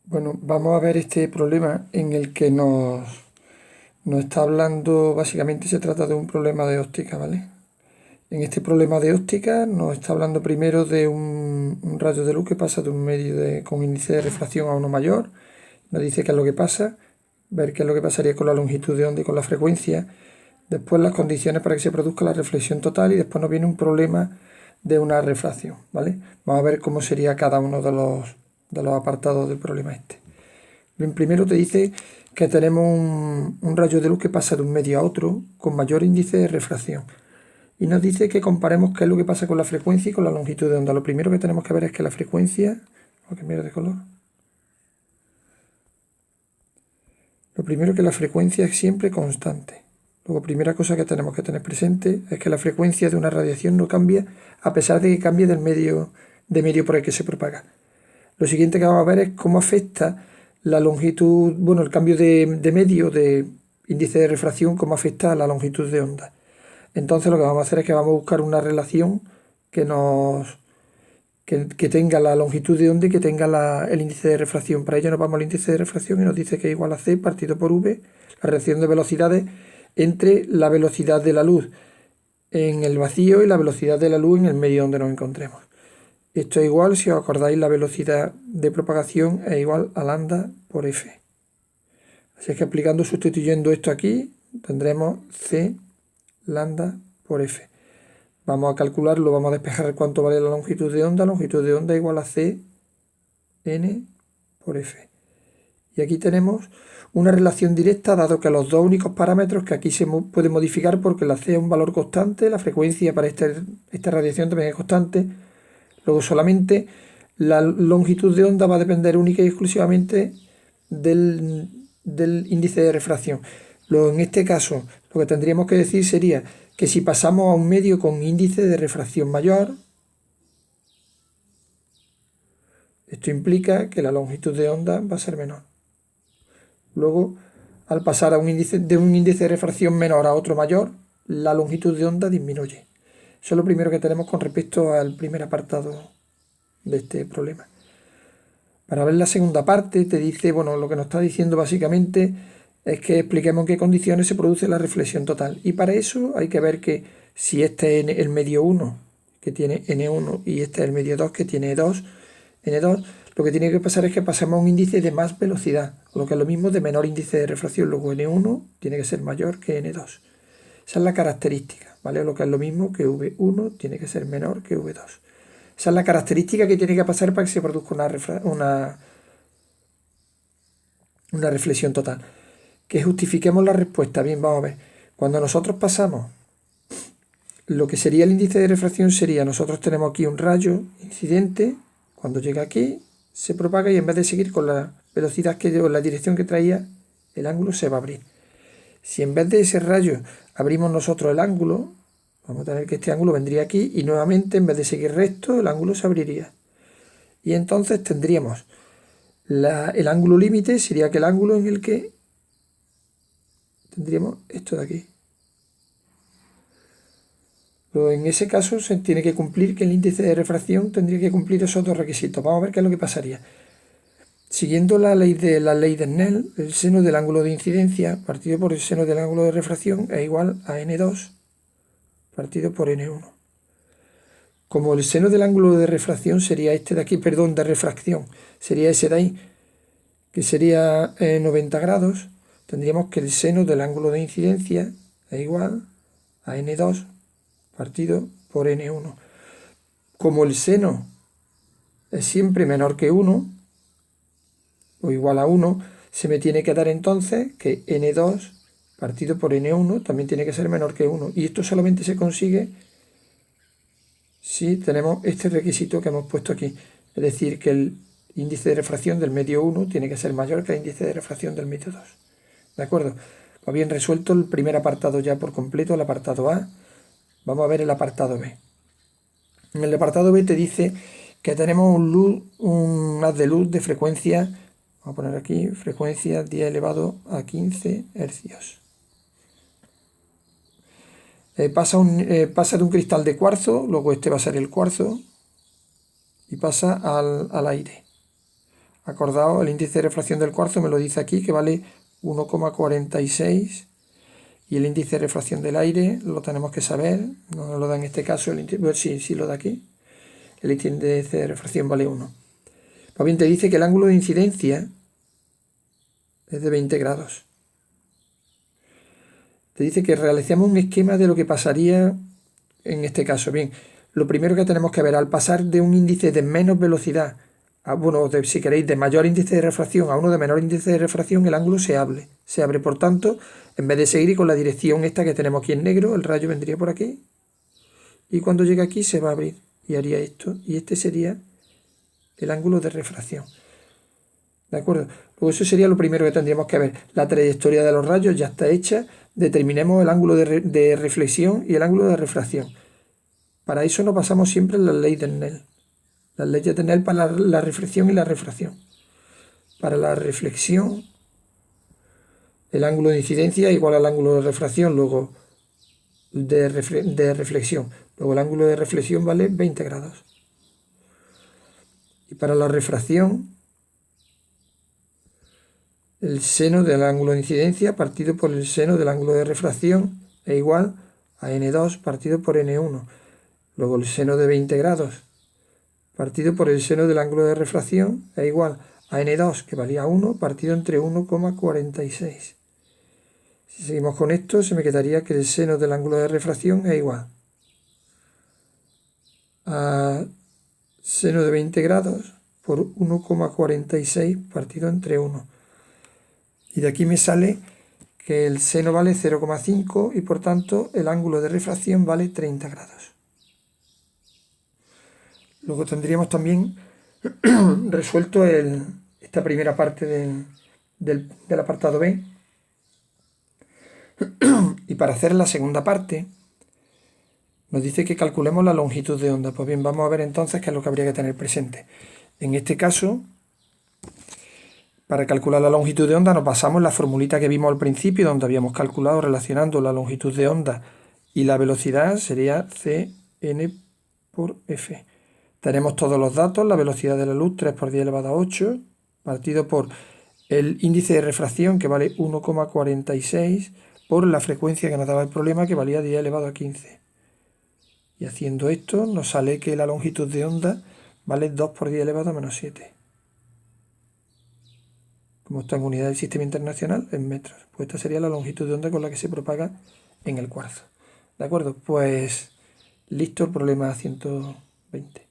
Bueno, vamos a ver este problema en el que nos está hablando, básicamente se trata de un problema de óptica, ¿vale? En este problema de óptica nos está hablando primero de un rayo de luz que pasa de un medio con índice de refracción a uno mayor. Nos dice qué es lo que pasa, ver qué es lo que pasaría con la longitud de onda y con la frecuencia. Después las condiciones para que se produzca la reflexión total y después nos viene un problema de una refracción, ¿vale? Vamos a ver cómo sería cada uno de los apartados del problema este. Primero te dice que tenemos un rayo de luz que pasa de un medio a otro con mayor índice de refracción. Y nos dice que comparemos qué es lo que pasa con la frecuencia y con la longitud de onda. Lo primero que tenemos que ver es que la frecuencia... Voy a cambiar de color. Lo primero es que la frecuencia es siempre constante. Luego, primera cosa que tenemos que tener presente es que la frecuencia de una radiación no cambia a pesar de que cambie de medio por el que se propaga. Lo siguiente que vamos a ver es cómo afecta la longitud, bueno, el cambio de medio, de índice de refracción, cómo afecta a la longitud de onda. Entonces lo que vamos a hacer es que vamos a buscar una relación que tenga la longitud de onda y que tenga el índice de refracción. Para ello nos vamos al índice de refracción y nos dice que es igual a C partido por V, la relación de velocidades entre la velocidad de la luz en el vacío y la velocidad de la luz en el medio donde nos encontremos. Esto es igual, si os acordáis, la velocidad de propagación es igual a lambda por F. Así es que aplicando, sustituyendo esto aquí, tendremos C lambda por F. Vamos a calcularlo, vamos a despejar cuánto vale la longitud de onda. La longitud de onda es igual a C n por F. Y aquí tenemos una relación directa, dado que los dos únicos parámetros que aquí se pueden modificar porque la C es un valor constante, la frecuencia para esta radiación también es constante. Luego solamente la longitud de onda va a depender única y exclusivamente del índice de refracción. Luego, en este caso, lo que tendríamos que decir sería que si pasamos a un medio con índice de refracción mayor, esto implica que la longitud de onda va a ser menor. Luego, al pasar de un índice de refracción menor a otro mayor, la longitud de onda disminuye. Eso es lo primero que tenemos con respecto al primer apartado de este problema. Para ver la segunda parte te dice, bueno, lo que nos está diciendo básicamente es que expliquemos en qué condiciones se produce la reflexión total. Y para eso hay que ver que si este es el medio 1, que tiene N1, y este es el medio 2, que tiene N2, lo que tiene que pasar es que pasemos a un índice de más velocidad, lo que es lo mismo de menor índice de refracción. Luego N1 tiene que ser mayor que N2. Esa es la característica, ¿vale? Lo que es lo mismo que V1 tiene que ser menor que V2. Esa es la característica que tiene que pasar para que se produzca una reflexión total. Que justifiquemos la respuesta. Bien, vamos a ver. Cuando nosotros pasamos, lo que sería el índice de refracción sería, nosotros tenemos aquí un rayo incidente, cuando llega aquí, se propaga y en vez de seguir con la velocidad o la dirección que traía, el ángulo se va a abrir. Si en vez de ese rayo abrimos nosotros el ángulo, vamos a tener que este ángulo vendría aquí y nuevamente en vez de seguir recto, el ángulo se abriría. Y entonces tendríamos el ángulo límite, sería aquel ángulo en el que tendríamos esto de aquí. Luego, en ese caso se tiene que cumplir que el índice de refracción tendría que cumplir esos dos requisitos. Vamos a ver qué es lo que pasaría. Siguiendo la ley de Snell, el seno del ángulo de incidencia partido por el seno del ángulo de refracción es igual a N2 partido por N1. Como el seno del ángulo de refracción sería este de aquí, perdón, de refracción, sería ese de ahí, que sería 90 grados, tendríamos que el seno del ángulo de incidencia es igual a N2 partido por N1. Como el seno es siempre menor que 1, o igual a 1, se me tiene que dar entonces que N2 partido por N1 también tiene que ser menor que 1. Y esto solamente se consigue si tenemos este requisito que hemos puesto aquí. Es decir, que el índice de refracción del medio 1 tiene que ser mayor que el índice de refracción del medio 2. ¿De acuerdo? Pues bien, resuelto el primer apartado ya por completo, el apartado A. Vamos a ver el apartado B. En el apartado B te dice que tenemos un haz de luz de frecuencia, vamos a poner aquí, frecuencia 10 elevado a 15 hercios. Pasa de un cristal de cuarzo, luego este va a ser el cuarzo, y pasa al aire. Acordaos, el índice de refracción del cuarzo me lo dice aquí, que vale 1,46, y el índice de refracción del aire lo tenemos que saber, no nos lo da en este caso, sí lo da aquí, el índice de refracción vale 1. Pues bien, te dice que el ángulo de incidencia es de 20 grados. Te dice que realicemos un esquema de lo que pasaría en este caso. Bien, lo primero que tenemos que ver, al pasar de un índice de menos velocidad, si queréis, de mayor índice de refracción a uno de menor índice de refracción, el ángulo se abre. Por tanto, en vez de seguir con la dirección esta que tenemos aquí en negro, el rayo vendría por aquí, y cuando llegue aquí se va a abrir, y haría esto, y este sería el ángulo de refracción. ¿De acuerdo? Luego eso sería lo primero que tendríamos que ver. La trayectoria de los rayos ya está hecha. Determinemos el ángulo de reflexión y el ángulo de refracción. Para eso nos basamos siempre en las leyes de Snell. Las leyes de Snell para la reflexión y la refracción. Para la reflexión, el ángulo de incidencia es igual al ángulo de refracción, luego de reflexión. Luego el ángulo de reflexión vale 20 grados. Y para la refracción, el seno del ángulo de incidencia partido por el seno del ángulo de refracción es igual a n2 partido por n1. Luego el seno de 20 grados partido por el seno del ángulo de refracción es igual a n2, que valía 1, partido entre 1,46. Si seguimos con esto, se me quedaría que el seno del ángulo de refracción es igual a seno de 20 grados por 1,46 partido entre 1. Y de aquí me sale que el seno vale 0,5 y por tanto el ángulo de refracción vale 30 grados. Luego tendríamos también resuelto esta primera parte del apartado B. Y para hacer la segunda parte nos dice que calculemos la longitud de onda. Pues bien, vamos a ver entonces qué es lo que habría que tener presente. En este caso, para calcular la longitud de onda nos basamos en la formulita que vimos al principio, donde habíamos calculado relacionando la longitud de onda y la velocidad, sería Cn por F. Tenemos todos los datos, la velocidad de la luz 3 por 10 elevado a 8, partido por el índice de refracción, que vale 1,46, por la frecuencia que nos daba el problema, que valía 10 elevado a 15. Y haciendo esto nos sale que la longitud de onda vale 2 por 10 elevado a menos 7. Como está en unidad del sistema internacional, en metros. Pues esta sería la longitud de onda con la que se propaga en el cuarzo. ¿De acuerdo? Pues listo el problema 120.